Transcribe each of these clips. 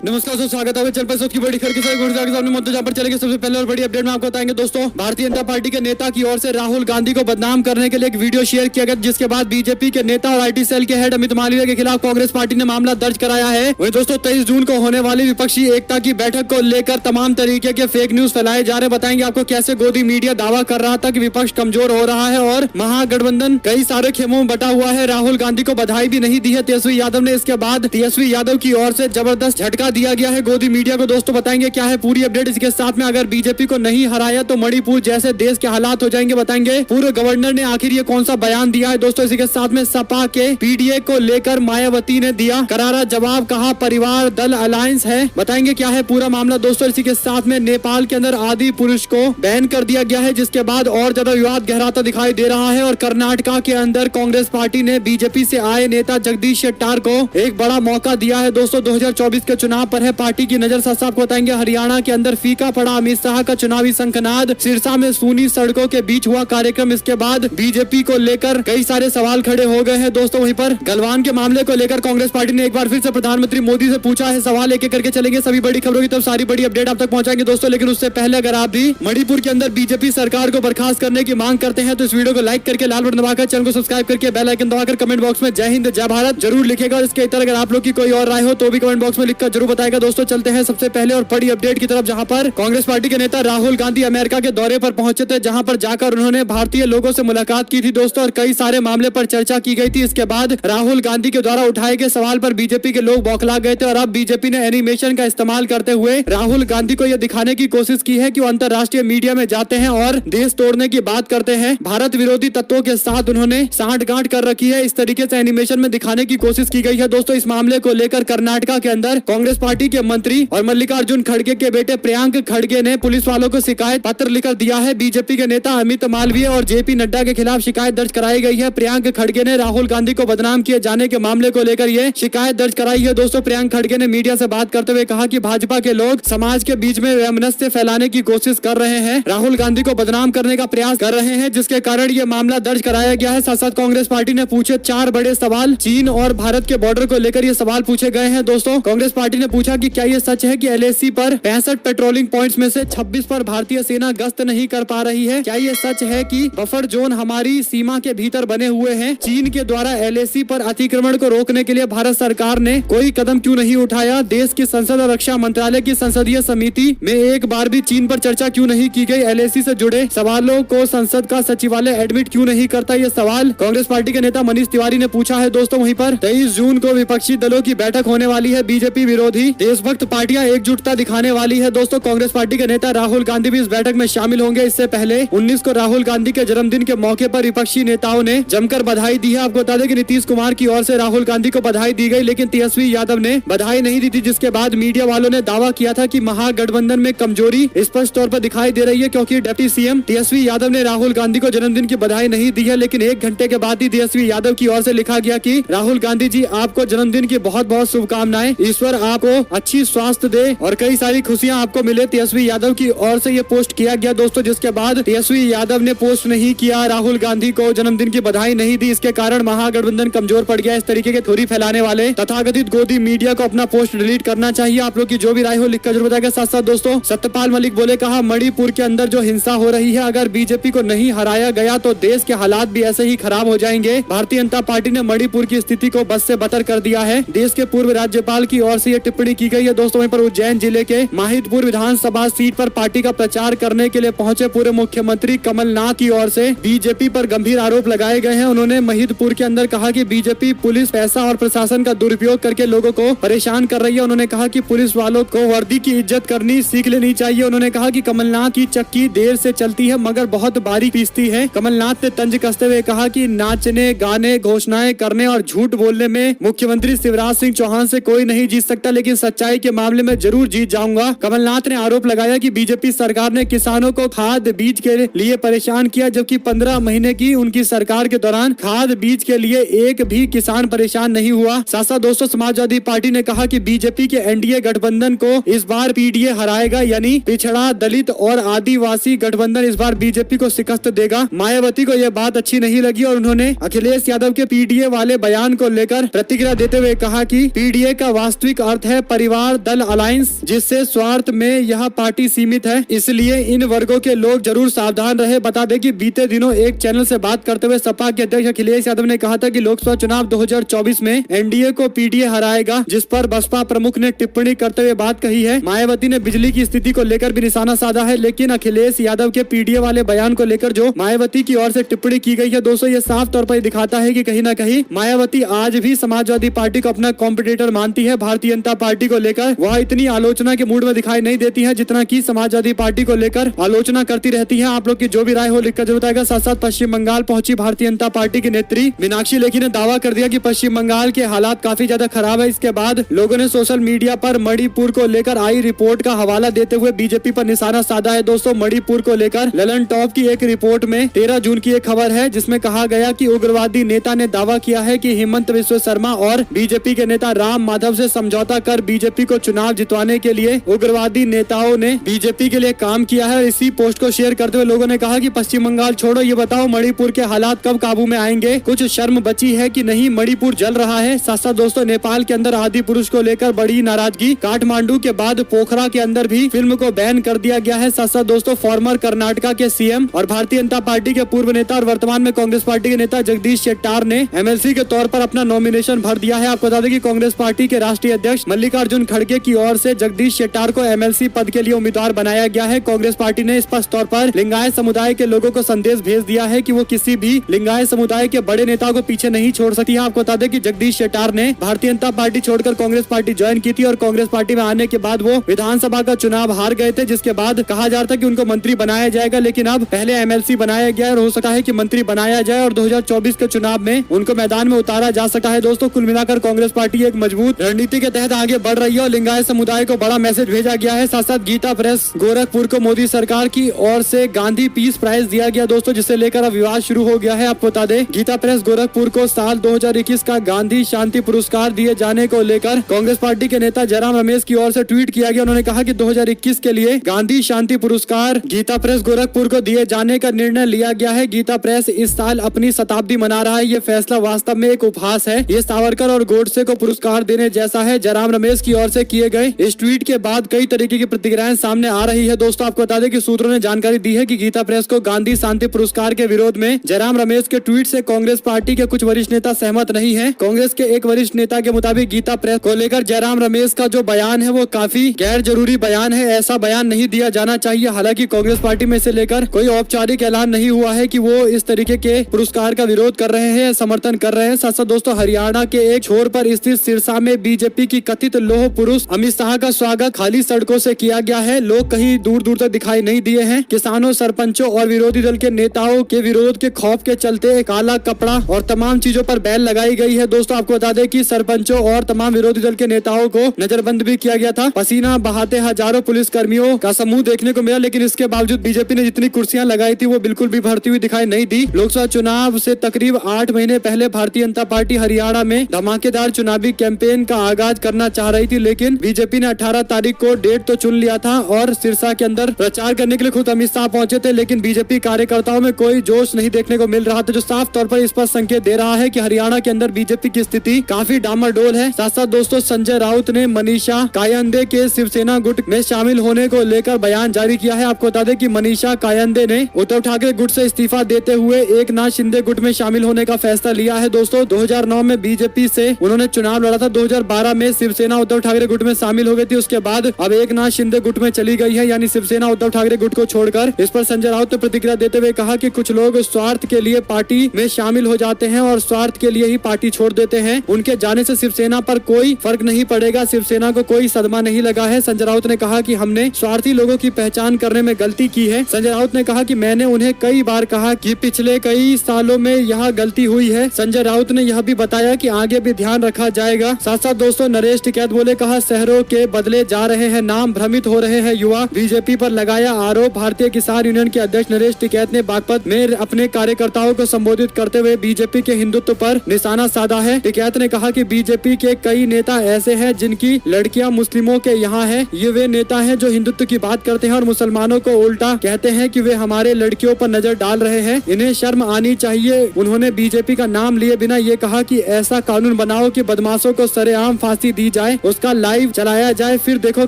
नमस्कार दोस्तों, स्वागत है चल की बड़ी खबर के सामने मुद्दे जहाँ पर चलेंगे। सबसे पहले और बड़ी अपडेट में आपको बताएंगे दोस्तों, भारतीय जनता पार्टी के नेता की ओर से राहुल गांधी को बदनाम करने के लिए एक वीडियो शेयर किया गया, जिसके बाद बीजेपी के नेता और आईटी सेल के हेड अमित मालवीय के खिलाफ कांग्रेस पार्टी ने मामला दर्ज कराया है। वहीं दोस्तों 23 जून को होने वाली विपक्षी एकता की बैठक को लेकर तमाम तरीके के फेक न्यूज फैलाए जा रहे। बताएंगे आपको कैसे गोदी मीडिया दावा कर रहा था कि विपक्ष कमजोर हो रहा है और महागठबंधन कई सारे खेमों में बटा हुआ है। राहुल गांधी को बधाई भी नहीं दी है तेजस्वी यादव ने। इसके बाद तेजस्वी यादव की ओर से जबरदस्त झटका दिया गया है गोदी मीडिया को। दोस्तों बताएंगे क्या है पूरी अपडेट। इसके साथ में अगर बीजेपी को नहीं हराया तो मणिपुर जैसे देश के हालात हो जाएंगे। बताएंगे पूर्व गवर्नर ने आखिर ये कौन सा बयान दिया है। दोस्तों इसी के साथ में सपा के पीडीए को लेकर मायावती ने दिया करारा जवाब, कहा परिवार दल अलायंस है। बताएंगे क्या है पूरा मामला। दोस्तों इसी के साथ में नेपाल के अंदर आदि पुरुष को बैन कर दिया गया है, जिसके बाद और ज्यादा विवाद गहराता दिखाई दे रहा है। और कर्नाटका के अंदर कांग्रेस पार्टी ने बीजेपी से आए नेता जगदीश शेट्टार को एक बड़ा मौका दिया है। दोस्तों 2024 के चुनाव पर है पार्टी की नजर। साथ आपको बताएंगे हरियाणा के अंदर फीका पड़ा अमित शाह का चुनावी शंखनाद। सिरसा में सूनी सड़कों के बीच हुआ कार्यक्रम। इसके बाद बीजेपी को लेकर कई सारे सवाल खड़े हो गए हैं। दोस्तों वहीं पर गलवान के मामले को लेकर कांग्रेस पार्टी ने एक बार फिर से प्रधानमंत्री मोदी से पूछा है सवाल। एक एक करके चलेंगे सभी बड़ी खबरों की तरफ, सारी बड़ी अपडेट आप तक पहुंचाएंगे दोस्तों। लेकिन उससे पहले अगर आप भी मणिपुर के अंदर बीजेपी सरकार को बर्खास्त करने की मांग करते हैं तो इस वीडियो को लाइक करके लाल बटन दबाकर चैनल को सब्सक्राइब करके बेल आइकन दबाकर कमेंट बॉक्स में जय हिंद जय भारत जरूर लिखेगा। और इसके इतर अगर आप लोग की कोई और राय हो तो भी कमेंट बॉक्स में लिखकर जरूर बताएगा। दोस्तों चलते हैं सबसे पहले और बड़ी अपडेट की तरफ, जहां पर कांग्रेस पार्टी के नेता राहुल गांधी अमेरिका के दौरे पर पहुंचे थे, जहां पर जाकर उन्होंने भारतीय लोगों से मुलाकात की थी दोस्तों। और कई सारे मामले पर चर्चा की गई थी। इसके बाद राहुल गांधी के द्वारा उठाए गए सवाल पर बीजेपी के लोग बौखला गए थे। और अब बीजेपी ने एनिमेशन का इस्तेमाल करते हुए राहुल गांधी को यह दिखाने की कोशिश की है कि वो अंतर्राष्ट्रीय मीडिया में जाते हैं और देश तोड़ने की बात करते हैं। भारत विरोधी तत्वों के साथ उन्होंने सांठगांठ कर रखी है। इस तरीके से एनिमेशन में दिखाने की कोशिश की गई है। दोस्तों इस मामले को लेकर कर्नाटका के अंदर कांग्रेस पार्टी के मंत्री और मल्लिकार्जुन खड़गे के बेटे प्रियांक खड़गे ने पुलिस वालों को शिकायत पत्र लिखकर दिया है। बीजेपी के नेता अमित मालवीय और जेपी नड्डा के खिलाफ शिकायत दर्ज कराई गई है। प्रियांक खड़गे ने राहुल गांधी को बदनाम किए जाने के मामले को लेकर ये शिकायत दर्ज कराई है। दोस्तों प्रियांक खड़गे ने मीडिया से बात करते हुए कहा कि भाजपा के लोग समाज के बीच में वैमनस्य फैलाने की कोशिश कर रहे हैं, राहुल गांधी को बदनाम करने का प्रयास कर रहे हैं, जिसके कारण ये मामला दर्ज कराया गया है। साथ साथ कांग्रेस पार्टी ने पूछे 4 बड़े सवाल। चीन और भारत के बॉर्डर को लेकर ये सवाल पूछे गए हैं। दोस्तों कांग्रेस पार्टी ने पूछा कि क्या ये सच है कि एलएसी पर 65 पेट्रोलिंग पॉइंट्स में से 26 पर भारतीय सेना गश्त नहीं कर पा रही है। क्या ये सच है कि बफर जोन हमारी सीमा के भीतर बने हुए हैं। चीन के द्वारा एलएसी पर अतिक्रमण को रोकने के लिए भारत सरकार ने कोई कदम क्यों नहीं उठाया। देश की संसद और रक्षा मंत्रालय की संसदीय समिति में एक बार भी चीन पर चर्चा क्यों नहीं की गई। एलएसी से जुड़े सवालों को संसद का सचिवालय एडमिट क्यों नहीं करता। ये सवाल कांग्रेस पार्टी के नेता मनीष तिवारी ने पूछा है। दोस्तों वहीं पर 23 जून को विपक्षी दलों की बैठक होने वाली है। बीजेपी विरोधी देशभक्त पार्टियां एकजुटता दिखाने वाली है। दोस्तों कांग्रेस पार्टी के नेता राहुल गांधी भी इस बैठक में शामिल होंगे। इससे पहले 19 को राहुल गांधी के जन्मदिन के मौके पर विपक्षी नेताओं ने जमकर बधाई दी है। आपको बता दें कि नीतीश कुमार की ओर से राहुल गांधी को बधाई दी गई, लेकिन तेजस्वी यादव ने बधाई नहीं दी थी, जिसके बाद मीडिया वालों ने दावा किया था कि महागठबंधन में कमजोरी स्पष्ट तौर पर दिखाई दे रही है, क्योंकि डिप्टी सीएम तेजस्वी यादव ने राहुल गांधी को जन्मदिन की बधाई नहीं दी है। लेकिन 1 घंटे के बाद ही तेजस्वी यादव की ओर से लिखा गया कि राहुल गांधी जी आपको जन्मदिन की बहुत बहुत शुभकामनाएं, ईश्वर आपको अच्छी स्वास्थ्य दे और कई सारी खुशियां आपको मिले। तेजस्वी यादव की ओर से ये पोस्ट किया गया दोस्तों, जिसके बाद तेजस्वी यादव ने पोस्ट नहीं किया, राहुल गांधी को जन्मदिन की बधाई नहीं दी। इसके कारण महागठबंधन कमजोर पड़ गया। इस तरीके के थ्योरी फैलाने वाले तथाकथित गोदी मीडिया को अपना पोस्ट डिलीट करना चाहिए। आप लोग की जो भी राय हो लिखकर जरूर बताएगा। साथ साथ दोस्तों सत्यपाल मलिक बोले, कहा मणिपुर के अंदर जो हिंसा हो रही है, अगर बीजेपी को नहीं हराया गया तो देश के हालात भी ऐसे ही खराब हो जाएंगे। भारतीय जनता पार्टी ने मणिपुर की स्थिति को बद से बदतर कर दिया है। देश के पूर्व राज्यपाल की ओर से ये टिप्पणी की गई है। दोस्तों वहीं पर उज्जैन जिले के माहिदपुर विधानसभा सीट पर पार्टी का प्रचार करने के लिए पहुंचे पूर्व मुख्यमंत्री कमलनाथ की ओर से बीजेपी पर गंभीर आरोप लगाए गए हैं। उन्होंने महिदपुर के अंदर कहा कि बीजेपी पुलिस पैसा और प्रशासन का दुरुपयोग करके लोगों को परेशान कर रही है। उन्होंने कहा कि पुलिस वालों को वर्दी की इज्जत करनी सीख लेनी चाहिए। उन्होंने कहा कि कमलनाथ की चक्की देर से चलती है मगर बहुत बारीक पीसती है। कमलनाथ ने तंज कसते हुए कहा कि नाचने गाने घोषणाएं करने और झूठ बोलने में मुख्यमंत्री शिवराज सिंह चौहान से कोई नहीं जीत सकता, लेकिन सच्चाई के मामले में जरूर जीत जाऊंगा। कमलनाथ ने आरोप लगाया कि बीजेपी सरकार ने किसानों को खाद बीज के लिए परेशान किया, जबकि 15 महीने की उनकी सरकार के दौरान खाद बीज के लिए एक भी किसान परेशान नहीं हुआ। साथ साथ दोस्तों समाजवादी पार्टी ने कहा कि बीजेपी के एनडीए गठबंधन को इस बार पीडीए हराएगा, यानी पिछड़ा दलित और आदिवासी गठबंधन इस बार बीजेपी को शिकस्त देगा। मायावती को यह बात अच्छी नहीं लगी और उन्होंने अखिलेश यादव के पीडीए वाले बयान को लेकर प्रतिक्रिया देते हुए कहा कि पीडीए का वास्तविक अर्थ है परिवार दल अलायंस, जिससे स्वार्थ में यह पार्टी सीमित है, इसलिए इन वर्गों के लोग जरूर सावधान रहे। बता दें कि बीते दिनों एक चैनल से बात करते हुए सपा के अध्यक्ष अखिलेश यादव ने कहा था कि लोकसभा चुनाव 2024 में एनडीए को पीडीए हराएगा, जिस पर बसपा प्रमुख ने टिप्पणी करते हुए बात कही है। मायावती ने बिजली की स्थिति को लेकर भी निशाना साधा है, लेकिन अखिलेश यादव के पीडीए वाले बयान को लेकर जो मायावती की ओर से टिप्पणी की गई है दोस्तों, ये साफ तौर पर दिखाता है कि कहीं ना कहीं मायावती आज भी समाजवादी पार्टी को अपना कॉम्पिटिटर मानती है। भारतीय जनता पार्टी को लेकर वह इतनी आलोचना के मूड में दिखाई नहीं देती है जितना की समाजवादी पार्टी को लेकर आलोचना करती रहती है। आप लोग की जो भी राय हो लिखकर जरूर बताएगा। साथ साथ पश्चिम बंगाल पहुंची भारतीय जनता पार्टी की नेत्री मीनाक्षी लेखी ने दावा कर दिया कि पश्चिम बंगाल के हालात काफी ज्यादा खराब है। इसके बाद लोगों ने सोशल मीडिया पर मणिपुर को लेकर आई रिपोर्ट का हवाला देते हुए बीजेपी पर निशाना साधा है। दोस्तों, मणिपुर को लेकर ललन टॉप की एक रिपोर्ट में 13 जून की एक खबर है, जिसमें कहा गया कि उग्रवादी नेता ने दावा किया है कि हेमंत बिस्वा शर्मा और बीजेपी के नेता राम माधव से समझौता कर बीजेपी को चुनाव जितवाने के लिए उग्रवादी नेताओं ने बीजेपी के लिए काम किया है। इसी पोस्ट को शेयर करते हुए लोगों ने कहा कि पश्चिम बंगाल छोड़ो, ये बताओ मणिपुर के हालात कब काबू में आएंगे? कुछ शर्म बची है कि नहीं? मणिपुर जल रहा है। साथ साथ दोस्तों, नेपाल के अंदर आदि पुरुष को लेकर बड़ी नाराजगी। काठमांडू के बाद पोखरा के अंदर भी फिल्म को बैन कर दिया गया है। साथ साथ दोस्तों, फॉर्मर कर्नाटका के सीएम और भारतीय जनता पार्टी के पूर्व नेता और वर्तमान में कांग्रेस पार्टी के नेता जगदीश शेट्टार ने एमएलसी के तौर पर अपना नॉमिनेशन भर दिया है। आपको बता दें कि कांग्रेस पार्टी के राष्ट्रीय अध्यक्ष मल्लिकार्जुन खड़गे की ओर से जगदीश शेट्टार को एमएलसी पद के लिए उम्मीदवार बनाया गया है। कांग्रेस पार्टी ने स्पष्ट तौर पर लिंगायत समुदाय के लोगों को संदेश भेज दिया है कि वो किसी भी लिंगायत समुदाय के बड़े नेताओं को पीछे नहीं छोड़ सकती है। आपको बता दें कि जगदीश शेट्टार ने भारतीय जनता पार्टी छोड़कर कांग्रेस पार्टी ज्वाइन की थी और कांग्रेस पार्टी में आने के बाद वो विधानसभा का चुनाव हार गए थे, जिसके बाद कहा जा रहा था कि उनको मंत्री बनाया जाएगा, लेकिन अब पहले एमएलसी बनाया गया और हो सकता है कि मंत्री बनाया जाए और 2024 के चुनाव में उनको मैदान में उतारा जा सकता है। दोस्तों, कुल मिलाकर कांग्रेस पार्टी एक मजबूत रणनीति के तहत आगे बढ़ रही है और लिंगायत समुदाय को बड़ा मैसेज भेजा गया है। साथ साथ गीता प्रेस गोरखपुर को मोदी सरकार की ओर से गांधी पीस प्राइज दिया गया दोस्तों, जिसे लेकर अब विवाद शुरू हो गया है। आपको बता दें, गीता प्रेस गोरखपुर को साल 2021 का गांधी शांति पुरस्कार दिए जाने को लेकर कांग्रेस पार्टी के नेता जयराम रमेश की ओर से ट्वीट किया गया। उन्होंने कहा कि 2021 के लिए गांधी शांति पुरस्कार गीता प्रेस गोरखपुर को दिए जाने का निर्णय लिया गया है। गीता प्रेस इस साल अपनी शताब्दी मना रहा है। ये फैसला वास्तव में एक उपहास है। ये सावरकर और गोडसे को पुरस्कार देने जैसा है। जयराम रमेश की ओर से किए गए इस ट्वीट के बाद कई तरीके की प्रतिक्रियाएं सामने आ रही है। दोस्तों, आपको बता दें कि सूत्रों ने जानकारी दी है कि गीता प्रेस को गांधी शांति पुरस्कार के विरोध में जयराम रमेश के ट्वीट से कांग्रेस पार्टी के कुछ वरिष्ठ नेता सहमत नहीं है। कांग्रेस के एक वरिष्ठ नेता के मुताबिक गीता प्रेस को लेकर जयराम रमेश का जो बयान है वो काफी गैर जरूरी बयान है। ऐसा बयान नहीं दिया जाना चाहिए। हालांकि कांग्रेस पार्टी में इसे लेकर कोई औपचारिक ऐलान नहीं हुआ है कि वो इस तरीके के पुरस्कार का विरोध कर रहे हैं, समर्थन कर रहे हैं। साथ साथ दोस्तों, हरियाणा के एक छोर पर स्थित सिरसा में बीजेपी की कथित लोह पुरुष अमित शाह का स्वागत खाली सड़कों से किया गया है। लोग कहीं दूर दूर तक दिखाई नहीं दिए हैं। किसानों, सरपंचों और विरोधी दल के नेताओं के विरोध के खौफ के चलते काला कपड़ा और तमाम चीजों पर बैन लगाई गई है। दोस्तों, आपको बता दें कि सरपंचों और तमाम विरोधी दल के नेताओं को नजरबंद भी किया गया था। पसीना बहाते हजारों पुलिस कर्मियों का समूह देखने को मिला, लेकिन इसके बावजूद बीजेपी ने जितनी कुर्सियां लगाई थी वो बिल्कुल भी भरती हुई दिखाई नहीं दी। लोकसभा चुनाव से तकरीब 8 महीने पहले भारतीय जनता पार्टी हरियाणा में धमाकेदार चुनावी कैंपेन का आगाज करना चाह रही थी, लेकिन बीजेपी ने 18 तारीख को डेट तो चुन लिया था और सिरसा के अंदर प्रचार करने के लिए खुद अमित शाह पहुंचे थे, लेकिन बीजेपी कार्यकर्ताओं में कोई जोश नहीं देखने को मिल रहा था, जो साफ तौर पर इस पर संकेत दे रहा है कि हरियाणा के अंदर बीजेपी की स्थिति काफी डामाडोल है। साथ साथ दोस्तों, संजय राउत ने मनीषा कायंदे के शिवसेना गुट में शामिल होने को लेकर बयान जारी किया है। आपको बता दें कि मनीषा कायंदे ने उद्धव ठाकरे गुट से इस्तीफा देते हुए एकनाथ शिंदे गुट में शामिल होने का फैसला लिया है। दोस्तों, 2009 में बीजेपी से उन्होंने चुनाव लड़ा था। 2012 में शिवसेना उद्धव ठाकरे गुट में शामिल हो गई थी। उसके बाद अब एकनाथ शिंदे गुट में चली गई है, यानी शिवसेना उद्धव ठाकरे गुट को छोड़कर। इस पर संजय राउत ने प्रतिक्रिया देते हुए कहा कि कुछ लोग स्वार्थ के लिए पार्टी में शामिल हो जाते हैं और स्वार्थ के लिए ही पार्टी छोड़ देते हैं। उनके जाने से शिवसेना पर कोई फर्क नहीं पड़ेगा, शिवसेना को कोई सदमा नहीं लगा है। संजय राउत ने कहा कि हमने स्वार्थी लोगों की पहचान करने में गलती की है। संजय राउत ने कहा कि मैंने उन्हें कई बार कहा कि पिछले कई सालों में यह गलती हुई है। संजय राउत ने यह भी बताया कि आगे भी ध्यान रखा जाएगा। साथ साथ दोस्तों, नरेश टिकैत बोले, कहा शहरों के बदले जा रहे हैं नाम, भ्रमित हो रहे हैं युवा। बीजेपी पर लगाया आरोप। भारतीय किसान यूनियन के अध्यक्ष नरेश टिकैत ने बागपत में अपने कार्यकर्ताओं को संबोधित करते हुए बीजेपी के हिंदुत्व पर निशाना साधा है। टिकैत ने कहा कि बीजेपी के कई नेता ऐसे हैं जिनकी लड़कियां मुस्लिमों के यहाँ है। ये वे नेता हैं जो हिंदुत्व की बात करते हैं और मुसलमानों को उल्टा कहते हैं कि वे हमारे लड़कियों पर नजर डाल रहे हैं। इन्हें शर्म आनी चाहिए। उन्होंने बीजेपी का नाम लिए बिना ये कहा कि ऐसा कानून बनाओ कि बदमाशों को सरेआम फांसी दी जाए, उसका लाइव चलाया जाए, फिर देखो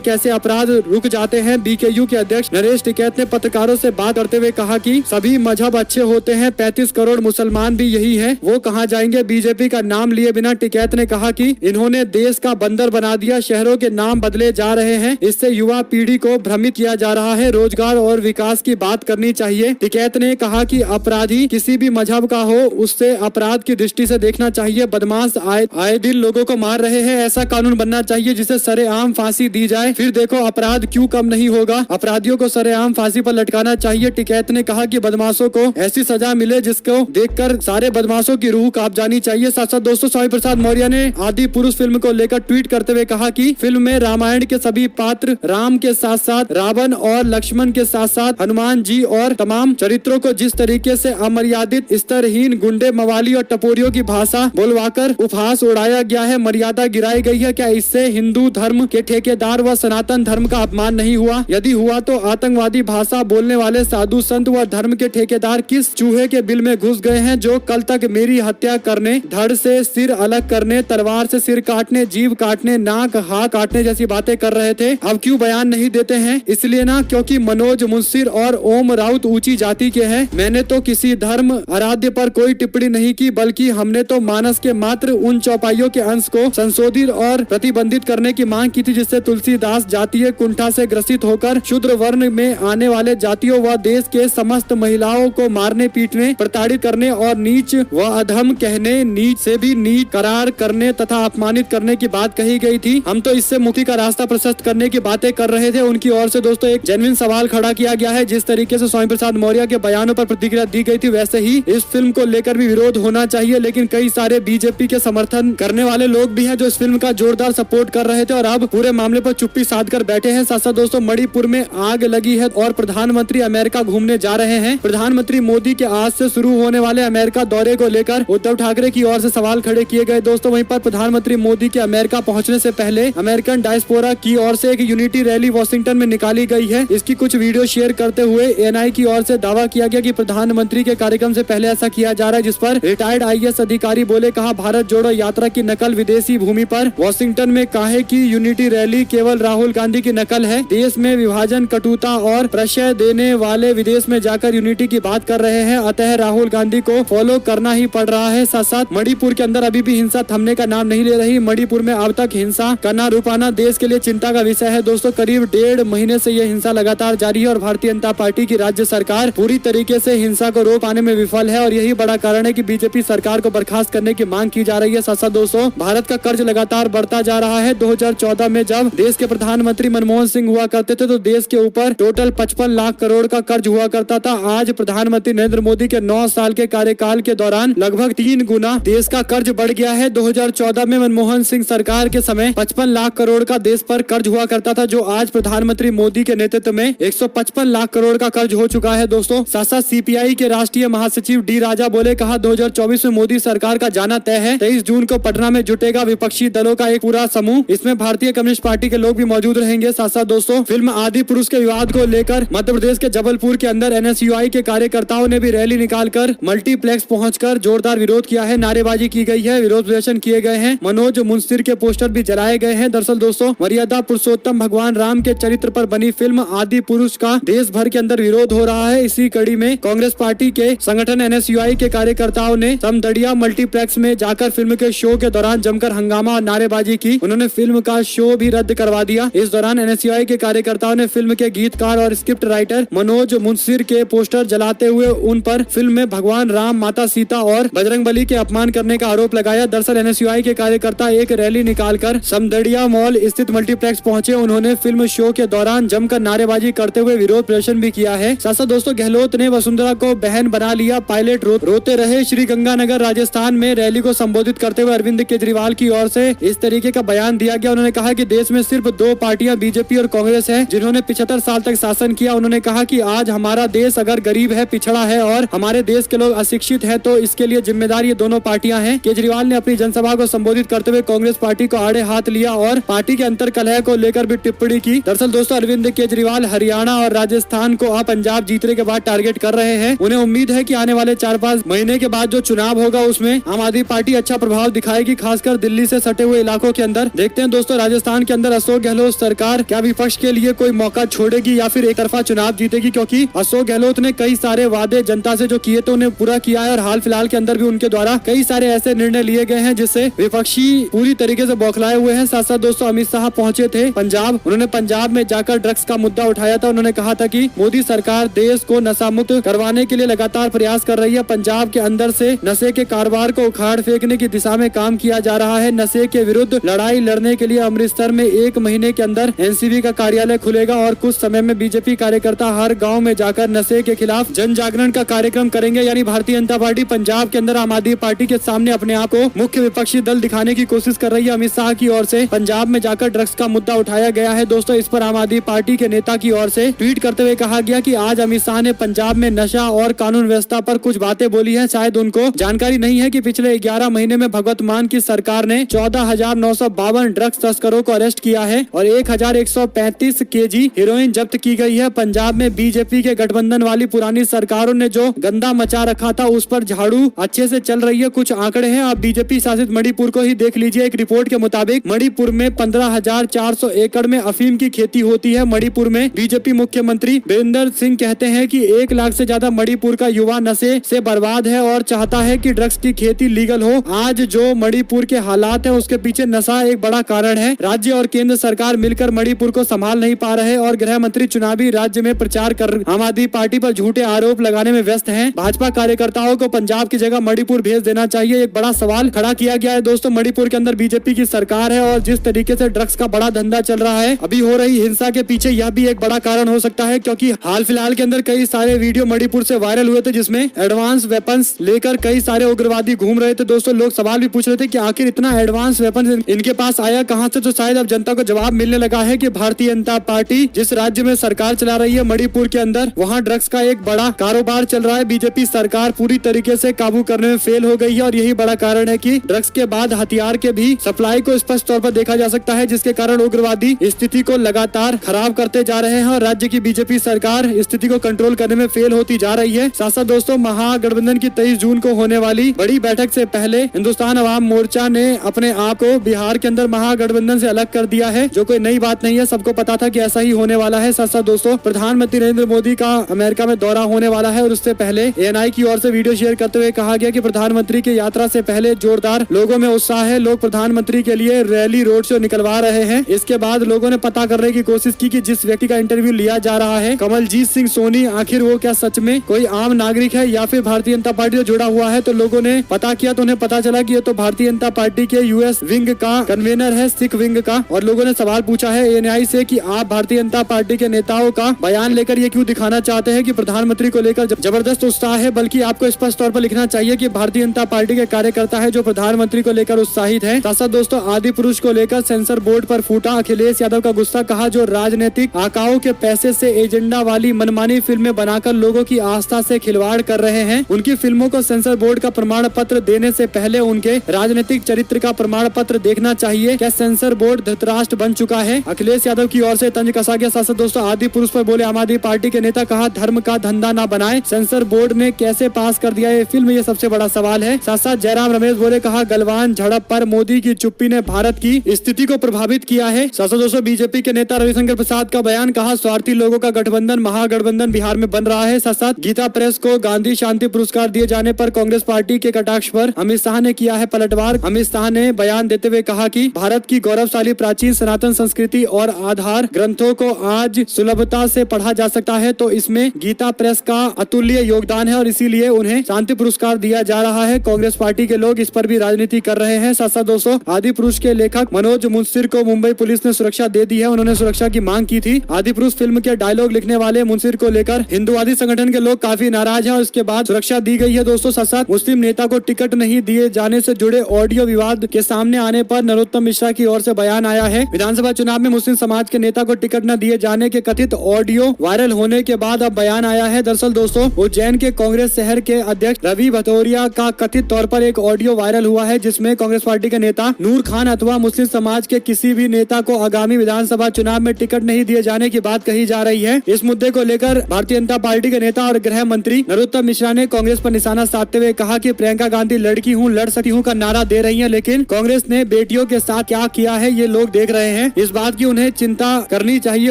कैसे अपराध रुक जाते हैं। बीकेयू के अध्यक्ष नरेश टिकैत ने पत्रकारों से बात करते हुए कहा कि सभी मजहब अच्छे होते हैं, 35 करोड़ मुसलमान भी यही है, वो कहाँ जाएंगे। बीजेपी का नाम लिए बिना टिकैत ने कहा कि इन्होंने देश का बंदर बना दिया, शहरों के नाम बदले जा रहे हैं, इससे युवा पीढ़ी को भ्रमित किया जा रहा है, रोजगार और विकास की बात करनी चाहिए। टिकैत ने कहा कि अपराधी किसी भी मजहब का हो, उससे अपराध की दृष्टि से देखना चाहिए। बदमाश आए दिन लोगों को मार रहे हैं, ऐसा कानून बनना चाहिए जिसे सरेआम फांसी दी जाए, फिर देखो अपराध क्यों कम नहीं होगा। अपराधियों को सरेआम फांसी पर लटकाना चाहिए। टिकैत ने कहा कि बदमाशों को ऐसी सजा मिले जिसको देखकर सारे बदमाशों की रूह कांप जानी चाहिए। साथ साथ दोस्तों स्वामी प्रसाद मौर्य ने आदि पुरुष फिल्म को लेकर ट्वीट करते हुए कहा कि फिल्म में रामायण के सभी पात्र, राम के साथ साथ रावण और लक्ष्मण के साथ साथ हनुमान जी और तमाम चरित्रों को जिस तरीके से अमर्यादित, स्तरहीन, गुंडे, मवाली और टपोरियों की भाषा बोलवाकर उपहास उड़ाया गया है, मर्यादा गिराई गई है, क्या इससे हिंदू धर्म के ठेकेदार व सनातन धर्म का अपमान नहीं हुआ? यदि हुआ तो आतंकवादी भाषा बोलने वाले साधु संत व धर्म के ठेकेदार किस चूहे के बिल में घुस गए हैं, जो कल तक मेरी हत्या करने, धड़ से सिर अलग करने, तलवार से सिर काटने, जीभ काटने, नाक हाथ काटने जैसी बातें कर रहे थे, अब क्यों बयान नहीं देते हैं? इसलिए ना क्योंकि मनोज मुंशिर और ओम राउत ऊंची जाति के हैं। मैंने तो किसी धर्म आराध्य पर कोई टिप्पणी नहीं की, बल्कि हमने तो मानस के मात्र उन चौपाइयों के अंश को संशोधित और प्रतिबंधित करने की मांग की थी जिससे तुलसीदास जातीय कुंठा से ग्रसित होकर शूद्र वर्ण में आने वाले जातियों व देश के समस्त महिलाओं को मारने, पीटने, प्रताड़ित करने और नीच व अधम कहने, नीच से भी नीच करार करने तथा अपमानित करने की बात कही गई थी। हम तो इससे मुक्ति का रास्ता प्रशस्त करने की बातें कर रहे थे। उनकी ओर से दोस्तों एक जेन्युइन सवाल खड़ा किया गया है। जिस तरीके से स्वामी प्रसाद मौर्य के बयानों पर प्रतिक्रिया दी गई थी, वैसे ही इस फिल्म को लेकर भी विरोध होना चाहिए, लेकिन कई सारे बीजेपी के समर्थन करने वाले लोग भी हैं जो इस फिल्म का जोरदार सपोर्ट कर रहे थे और अब पूरे मामले पर चुप्पी साध कर बैठे हैं। साथ साथ दोस्तों मणिपुर में आग लगी है और प्रधानमंत्री अमेरिका घूमने जा रहे हैं। प्रधानमंत्री मोदी के आज से शुरू होने वाले अमेरिका दौरे को लेकर उद्धव ठाकरे की ओर से सवाल खड़े किए गए। दोस्तों वहीं पर प्रधानमंत्री मोदी के अमेरिका पहुंचने से पहले अमेरिकन डायस्पोरा की ओर से एक यूनिटी रैली वॉशिंगटन में निकाली गई है। इसकी कुछ वीडियो शेयर करते हुए एएनआई की ओर से दावा किया गया कि प्रधानमंत्री के कार्यक्रम से पहले ऐसा किया जा रहा है, जिस पर रिटायर्ड आईएएस अधिकारी बोले, कहा भारत जोड़ो यात्रा की नकल विदेशी भूमि पर वॉशिंगटन में काहे की यूनिटी रैली केवल राहुल गांधी की नकल है। देश में विभाजन, कटुता और प्रश्रय देने वाले विदेश में जाकर यूनिटी की बात कर रहे हैं, अतः राहुल गांधी को फॉलो करना ही पड़ रहा है। साथ साथ मणिपुर के अंदर अभी भी हिंसा थमने का नाम नहीं ले रही। मणिपुर में अब तक हिंसा का ना रुकाना देश के लिए चिंता का विषय है। दोस्तों करीब 1.5 महीने से यह हिंसा लगातार जारी है और भारतीय जनता पार्टी की राज्य सरकार पूरी तरीके से हिंसा को रोक पाने में विफल है और यही बड़ा कारण है कि बीजेपी सरकार को बर्खास्त करने की मांग की जा रही है। साथ साथ दोस्तों भारत का कर्ज लगातार बढ़ता जा रहा है। 2014 में जब देश के प्रधानमंत्री मनमोहन सिंह हुआ करते थे तो देश के ऊपर टोटल 55 लाख करोड़ का कर्ज हुआ करता था। आज प्रधानमंत्री नरेंद्र मोदी के 9 साल के कार्यकाल के दौरान लगभग 3 गुना देश का कर्ज बढ़ गया है। 2014 में मनमोहन सिंह सरकार के समय 55 लाख करोड़ का देश पर कर्ज हुआ करता था, जो आज प्रधानमंत्री मोदी के नेतृत्व में 155 लाख करोड़ का कर्ज हो चुका है। दोस्तों साथ साथ सीपीआई के राष्ट्रीय महासचिव डी राजा बोले, कहा 2024 में मोदी सरकार का जाना तय है। 23 जून को पटना में जुटेगा विपक्षी दलों का एक पूरा समूह, इसमें भारतीय कम्युनिस्ट पार्टी के लोग भी मौजूद रहेंगे। साथ साथ दोस्तों फिल्म आदि पुरुष के विवाद को लेकर मध्य प्रदेश के जबलपुर के अंदर एनएसयूआई के कार्यकर्ताओं ने भी रैली निकालकर मल्टीप्लेक्स पहुंचकर जोरदार विरोध किया है, नारेबाजी की गई है, विरोध प्रदर्शन किए गए हैं, मनोज मुंशिर के पोस्टर भी जलाए गए हैं। दरअसल दोस्तों मर्यादा पुरुषोत्तम भगवान राम के चरित्र पर बनी फिल्म आदि पुरुष का देश भर के अंदर विरोध हो रहा है। इसी कड़ी में कांग्रेस पार्टी के संगठन एनएसयूआई के कार्यकर्ताओं ने समदड़िया मल्टीप्लेक्स में जाकर फिल्म के शो के दौरान जमकर हंगामा और नारेबाजी की। उन्होंने फिल्म का शो भी रद्द करवा दिया। इस दौरान एनएसयूआई के कार्यकर्ताओं ने फिल्म के गीतकार और स्क्रिप्ट राइटर मनोज मुंशिर के पोस्टर जलाते हुए उन पर फिल्म में भगवान राम, माता सीता और बजरंगबली के अपमान करने का आरोप लगाया। दरअसल एनएसयूआई के कार्यकर्ता एक रैली निकालकर समदड़िया मॉल स्थित मल्टीप्लेक्स पहुंचे। उन्होंने फिल्म शो के दौरान जमकर नारेबाजी करते हुए विरोध प्रदर्शन भी किया है। साथ साथ दोस्तों गहलोत ने वसुंधरा को बहन बना लिया, पायलट रोते रहे। श्री गंगानगर राजस्थान में रैली को संबोधित करते हुए अरविंद केजरीवाल की ओर से इस तरीके का बयान दिया गया। उन्होंने कहा कि देश में सिर्फ 2 पार्टियां बीजेपी और कांग्रेस है जिन्होंने 75 साल तक शासन किया। उन्होंने कहा कि आज हमारा देश अगर गरीब है, पिछड़ा है और हमारे देश के लोग अशिक्षित है तो इसके लिए जिम्मेदार ये दोनों पार्टियां हैं। केजरीवाल ने अपनी जनसभा को संबोधित करते हुए कांग्रेस पार्टी को आड़े हाथ लिया और पार्टी के अंतर कलह को लेकर भी टिप्पणी की। दरअसल दोस्तों अरविंद केजरीवाल हरियाणा और राजस्थान को पंजाब जीतने के बाद टारगेट कर रहे हैं। उन्हें उम्मीद है कि आने वाले 4-5 महीने के बाद जो चुनाव होगा उसमें आम आदमी पार्टी अच्छा प्रभाव दिखाएगी, खासकर दिल्ली से सटे हुए इलाकों के अंदर। देखते हैं दोस्तों राजस्थान के अंदर अशोक गहलोत सरकार क्या विपक्ष के लिए कोई मौका छोड़ेगी या फिर एक तरफा चुनाव जीतेगी, क्योंकि अशोक गहलोत ने कई सारे वादे जनता से जो किए थे उन्हें पूरा किया है और हाल फिलहाल के अंदर भी उनके द्वारा कई सारे ऐसे निर्णय लिए गए हैं जिससे विपक्षी पूरी तरीके से बौखलाए हुए हैं। साथ साथ दोस्तों अमित शाह पहुंचे थे पंजाब, उन्होंने पंजाब में जाकर ड्रग्स का मुद्दा उठाया था। उन्होंने कहा था कि मोदी सरकार देश को नशा मुक्त करवाने के लिए लगातार प्रयास कर रही है। पंजाब के अंदर से नशे के कारोबार को उखाड़ फेंकने की दिशा में काम किया जा रहा है। नशे के विरुद्ध लड़ाई लड़ने के लिए अमृतसर में 1 महीने के अंदर एनसीबी का कार्यालय खुलेगा और कुछ समय में बीजेपी कार्यकर्ता हर गाँव में जाकर नशे के खिलाफ जन जागरण का कार्यक्रम करेंगे। यानी भारतीय जनता पार्टी पंजाब के अंदर आम आदमी पार्टी के सामने अपने आप को मुख्य विपक्षी दल दिखाने की कोशिश कर रही है। अमित शाह की ओर से पंजाब में जाकर ड्रग्स का मुद्दा उठाया गया है। दोस्तों इस पर आम आदमी पार्टी के नेता की ओर से ट्वीट करते हुए कहा गया कि आज अमित शाह ने पंजाब में नशा और कानून व्यवस्था पर कुछ बातें बोली है। शायद उनको जानकारी नहीं है कि पिछले 11 महीने में भगवत मान की सरकार ने 14,952 ड्रग्स तस्करों को अरेस्ट किया है और 1,135 केजी हेरोइन जब्त की गई है। पंजाब में बीजेपी के गठबंधन वाली पुरानी सरकारों ने जो गंदा मचा रखा था उस पर झाड़ू अच्छे से चल रही है। कुछ आंकड़े हैं, आप बीजेपी शासित मणिपुर को ही देख लीजिए। एक रिपोर्ट के मुताबिक मणिपुर में 15,400 एकड़ में अफीम की खेती होती है। मणिपुर में बीजेपी मुख्यमंत्री वीरेंद्र सिंह कहते हैं कि 1 लाख से ज्यादा मणिपुर का युवा नशे से बर्बाद है और चाहता है कि ड्रग्स की खेती लीगल हो। आज जो मणिपुर के हालात है उसके पीछे नशा एक बड़ा कारण है। राज्य और केंद्र सरकार मिलकर मणिपुर को संभाल नहीं पा रहे और गृह मंत्री चुनावी राज्य में प्रचार कर आम आदमी पार्टी पर झूठे आरोप लगाने में व्यस्त हैं। भाजपा कार्यकर्ताओं को पंजाब की जगह मणिपुर भेज देना चाहिए, एक बड़ा सवाल खड़ा किया गया है। दोस्तों मणिपुर के अंदर बीजेपी की सरकार है और जिस तरीके से ड्रग्स का बड़ा धंधा चल रहा है, अभी हो रही हिंसा के पीछे यह भी एक बड़ा कारण हो सकता है, क्योंकि हाल फिलहाल के अंदर कई सारे वीडियो मणिपुर से वायरल हुए थे जिसमें एडवांस वेपन्स लेकर कई सारे उग्रवादी घूम रहे थे। दोस्तों लोग सवाल भी पूछ रहे थे कि आखिर इतना एडवांस वेपन इनके पास आया कहां से। तो शायद अब जनता को जवाब मिलने लगा है कि भारतीय जनता पार्टी जिस राज्य में सरकार चला रही है मणिपुर के अंदर, वहां ड्रग्स का एक बड़ा कारोबार चल रहा है। बीजेपी सरकार पूरी तरीके से काबू करने में फेल हो गई है और यही बड़ा कारण है कि ड्रग्स के बाद हथियार के भी सप्लाई को स्पष्ट तौर पर देखा जा सकता है, जिसके कारण उग्रवादी स्थिति को लगातार खराब करते जा रहे हैं और राज्य की बीजेपी सरकार स्थिति को कंट्रोल करने में फेल होती जा रही है। साथ साथ दोस्तों महागठबंधन की 23 जून को होने वाली बड़ी बैठक से पहले हिंदुस्तान अवाम मोर्चा ने अपने आप को बिहार के अंदर महागठबंधन से अलग कर दिया है, जो कोई नई बात नहीं है, सबको पता था कि ऐसा ही होने वाला है। साथ साथ दोस्तों प्रधानमंत्री नरेंद्र मोदी का अमेरिका में दौरा होने वाला है और उससे पहले एएनआई की ओर से वीडियो शेयर करते हुए कहा गया कि प्रधानमंत्री की यात्रा से पहले जोरदार लोगों में उत्साह है। लोग प्रधानमंत्री के लिए रैली रोड शो निकलवा रहे हैं। इसके बाद लोगों ने पता करने की कोशिश की कि जिस व्यक्ति का इंटरव्यू लिया जा रहा है कमलजीत सिंह सोनी, आखिर वो क्या सच में कोई आम नागरिक है या फिर भारतीय जनता पार्टी से जुड़ा हुआ है। तो लोगों ने पता किया तो उन्हें पता चला कि ये तो भारतीय जनता पार्टी के यूएस विंग का कन्वेनर है, सिख विंग का। और लोगों ने सवाल पूछा है एएनआई से कि आप भारतीय जनता पार्टी के नेताओं का बयान लेकर ये क्यों दिखाना चाहते हैं कि प्रधानमंत्री को लेकर जबरदस्त उत्साह है, बल्कि आपको स्पष्ट तौर पर लिखना चाहिए कि भारतीय जनता पार्टी के कार्यकर्ता है जो प्रधानमंत्री को लेकर उत्साहित है। साथ साथ दोस्तों आदि पुरुष को लेकर सेंसर बोर्ड पर फूटा अखिलेश यादव का गुस्सा, कहा जो राजनीतिक आकाओं के पैसे से एजेंडा वाली मनमानी फिल्में बनाकर लोगों की आस्था से खिलवाड़ कर रहे हैं, उनकी फिल्मों को सेंसर बोर्ड का प्रमाण पत्र देने से पहले उनके राजनीतिक चरित्र का प्रमाण पत्र देखना चाहिए। क्या सेंसर बोर्ड धृतराष्ट्र बन चुका है? अखिलेश यादव की ओर से तंज कसा गया। साथ साथ दोस्तों आदि पुरुष पर बोले आम आदमी पार्टी के नेता, कहा धर्म का धंधा न बनाए, सेंसर बोर्ड ने कैसे पास कर दिया ये फिल्म, ये सबसे बड़ा सवाल है। साथ साथ जयराम रमेश बोले, कहा गलवान झड़प पर मोदी की चुप्पी ने भारत की स्थिति को प्रभावित किया है। साथ साथ दोस्तों बीजेपी के नेता रविशंकर प्रसाद का बयान, कहा स्वार्थी लोगों का गठबंधन महागठबंधन बिहार में बन रहा है। साथ साथ गीता प्रेस को गांधी शांति पुरस्कार दिए जाने पर कांग्रेस पार्टी के कटाक्ष पर अमित शाह ने किया है पलटवार। अमित शाह ने बयान देते हुए कहा कि भारत की गौरवशाली प्राचीन सनातन संस्कृति और आधार ग्रंथों को आज सुलभता से पढ़ा जा सकता है, तो इसमें गीता प्रेस का अतुल्य योगदान है और इसीलिए उन्हें शांति पुरस्कार दिया जा रहा है। कांग्रेस पार्टी के लोग इस पर भी राजनीति कर रहे हैं। साथ साथ दोस्तों आदि पुरुष के लेखक मनोज मुंसिर को मुंबई पुलिस ने सुरक्षा दे दी है, उन्होंने सुरक्षा की मांग की थी। आदि पुरुष फिल्म के डायलॉग लिखने वाले मुंसिर को लेकर हिंदुवादी संगठन के लोग काफी नाराज हैं और उसके बाद सुरक्षा दी गई है। दोस्तों साथ साथ मुस्लिम नेता को टिकट नहीं दिए जाने से जुड़े ऑडियो विवाद के सामने आने पर नरोत्तम मिश्रा की ओर से बयान आया है। विधानसभा चुनाव में मुस्लिम समाज के नेता को टिकट न दिए जाने के कथित ऑडियो वायरल होने के बाद अब बयान आया है। दरअसल दोस्तों उज्जैन के कांग्रेस शहर के अध्यक्ष रवि भदौरिया का कथित तौर पर एक ऑडियो वायरल हुआ है, जिसमें कांग्रेस पार्टी के नेता नूर खान अथवा मुस्लिम समाज के किसी भी नेता को आगामी विधानसभा चुनाव में टिकट नहीं दिए जाने की बात कही जा रही है। इस मुद्दे को लेकर भारतीय जनता पार्टी के नेता और गृह मंत्री नरोत्तम मिश्रा ने कांग्रेस पर निशाना साधते हुए कहा कि प्रियंका गांधी लड़की हूँ लड़ सकती हूँ का नारा दे रही है, लेकिन कांग्रेस ने बेटियों के साथ क्या किया है ये लोग देख रहे हैं। इस बात की उन्हें चिंता करनी चाहिए।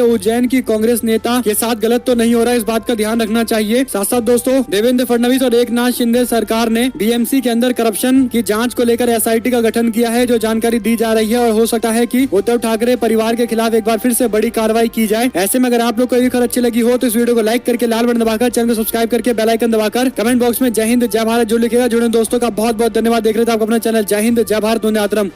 उज्जैन की कांग्रेस नेता के साथ गलत तो नहीं हो रहा है, इस बात का ध्यान रखना चाहिए। साथ साथ दोस्तों देवेंद्र फडणवीस और एकनाथ शिंदे सरकार ने बीएमसी के अंदर करप्शन की जांच को लेकर एसआईटी का गठन किया है, जो जानकारी दी जा रही है। और हो सकता है कि उद्धव ठाकरे परिवार के खिलाफ एक बार फिर से बड़ी कार्रवाई की जाए। ऐसे में अगर आप लोग को ये खबर अच्छी लगी हो तो इस वीडियो को लाइक करके लाल बटन दबाकर चैनल को सब्सक्राइब करके बेल आइकन दबाकर कमेंट बॉक्स में जय हिंद जय भारत जो लिखेगा। जुड़े दोस्तों का बहुत बहुत धन्यवाद। देख रहे थे आप अपना चैनल जय हिंद जय भारत वंदे मातरम।